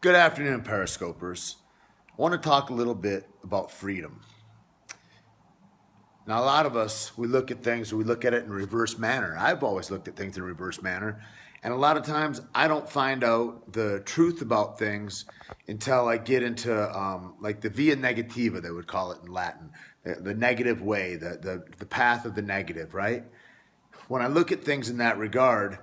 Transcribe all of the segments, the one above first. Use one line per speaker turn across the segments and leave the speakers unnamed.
Good afternoon, Periscopers. I want to talk a little bit about freedom. Now, a lot of us, we look at things, we look at it in reverse manner. I've always looked at things in reverse manner. And a lot of times I don't find out the truth about things until I get into like the via negativa, they would call it in Latin, the negative way, the path of the negative, right? When I look at things in that regard,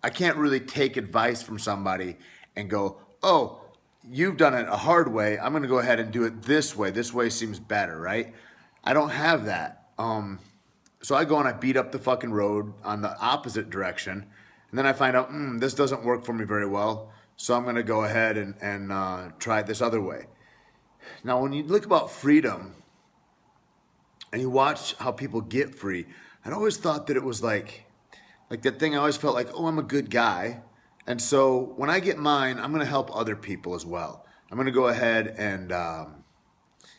I can't really take advice from somebody and go, oh, you've done it a hard way. I'm going to go ahead and do it this way. This way seems better, right? I don't have that. So I go and I beat up the fucking road on the opposite direction. And then I find out, this doesn't work for me very well. So I'm going to go ahead and try it this other way. Now, when you look about freedom and you watch how people get free, I always thought that it was like that thing I always felt like, oh, I'm a good guy. And so when I get mine, I'm going to help other people as well. I'm going to go ahead and,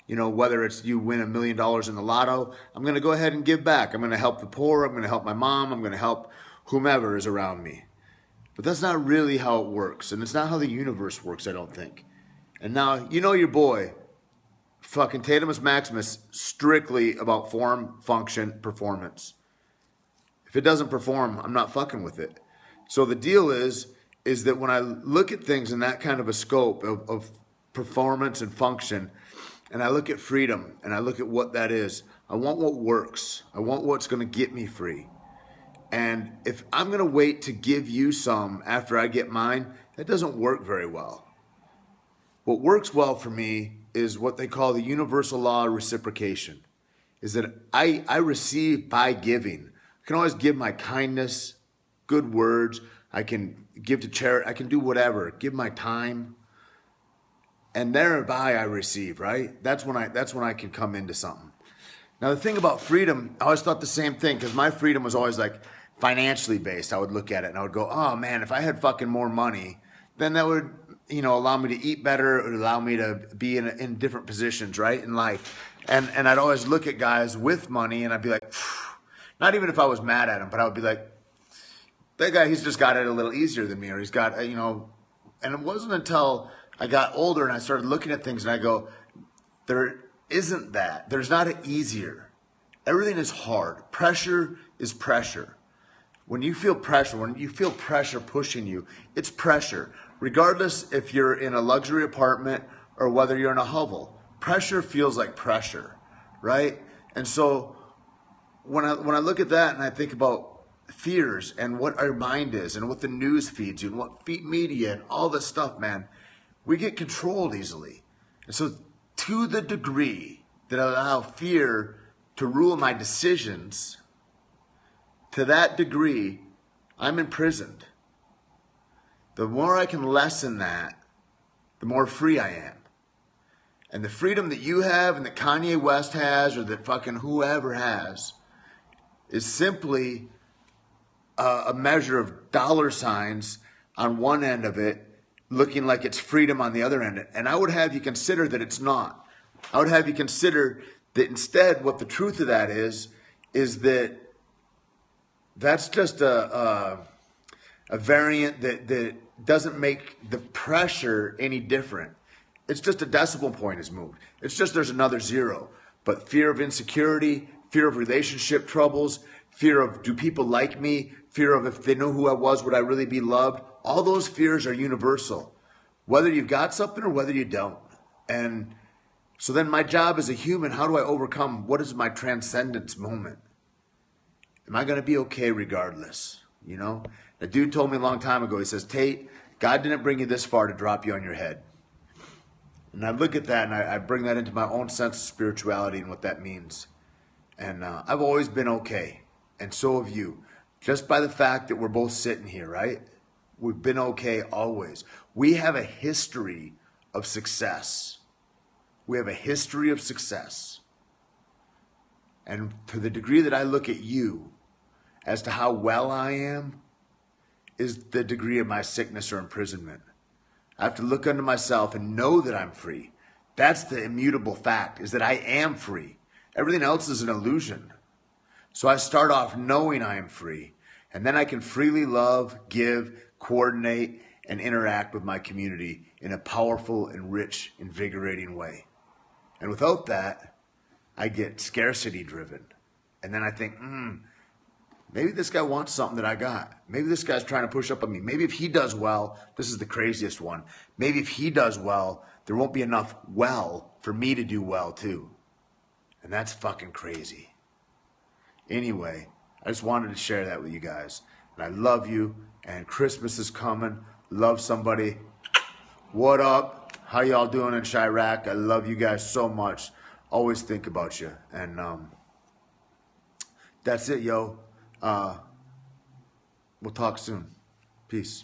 whether it's you win $1 million in the lotto, I'm going to go ahead and give back. I'm going to help the poor. I'm going to help my mom. I'm going to help whomever is around me. But that's not really how it works. And it's not how the universe works, I don't think. And now, your boy, fucking taitimusmaximus, strictly about form, function, performance. If it doesn't perform, I'm not fucking with it. So the deal is that when I look at things in that kind of a scope of performance and function, and I look at freedom and I look at what that is, I want what works. I want what's going to get me free. And if I'm going to wait to give you some after I get mine, that doesn't work very well. What works well for me is what they call the universal law of reciprocation, is that I receive by giving. I can always give my kindness, good words. I can give to charity. I can do whatever. Give my time, and thereby I receive. Right? That's when I can come into something. Now the thing about freedom, I always thought the same thing because my freedom was always like financially based. I would look at it and I would go, oh man, if I had fucking more money, then that would allow me to eat better. It would allow me to be in different positions, right, in life. And I'd always look at guys with money and I'd be like, not even if I was mad at him, but I would be like, that guy, he's just got it a little easier than me, or he's got, and it wasn't until I got older and I started looking at things and I go, there isn't that. There's not an easier. Everything is hard. Pressure is pressure. When you feel pressure pushing you, it's pressure. Regardless if you're in a luxury apartment or whether you're in a hovel, pressure feels like pressure, right? And so when I look at that and I think about fears and what our mind is and what the news feeds you and what feed media and all this stuff, man, we get controlled easily. And so to the degree that I allow fear to rule my decisions, to that degree, I'm imprisoned. The more I can lessen that, the more free I am. And the freedom that you have and that Kanye West has or that fucking whoever has is simply a measure of dollar signs on one end of it, looking like it's freedom on the other end. And I would have you consider that it's not. I would have you consider that instead what the truth of that is that that's just a variant that doesn't make the pressure any different. It's just a decimal point is moved. It's just there's another zero. But fear of insecurity, fear of relationship troubles, fear of do people like me, fear of if they know who I was, would I really be loved? All those fears are universal, whether you've got something or whether you don't. And so then my job as a human, how do I overcome? What is my transcendence moment? Am I going to be okay regardless? The dude told me a long time ago, he says, Tait, God didn't bring you this far to drop you on your head. And I look at that and I bring that into my own sense of spirituality and what that means. And I've always been okay. And so have you. Just by the fact that we're both sitting here, right? We've been okay always. We have a history of success. We have a history of success. And to the degree that I look at you as to how well I am is the degree of my sickness or imprisonment. I have to look unto myself and know that I'm free. That's the immutable fact, is that I am free. Everything else is an illusion. So I start off knowing I am free, and then I can freely love, give, coordinate, and interact with my community in a powerful and rich, invigorating way. And without that, I get scarcity driven. And then I think, maybe this guy wants something that I got. Maybe this guy's trying to push up on me. Maybe if he does well, this is the craziest one. Maybe if he does well, there won't be enough well for me to do well too. And that's fucking crazy. Anyway, I just wanted to share that with you guys. And I love you. And Christmas is coming. Love somebody. What up? How y'all doing in Chirac? I love you guys so much. Always think about you. And that's it, yo. We'll talk soon. Peace.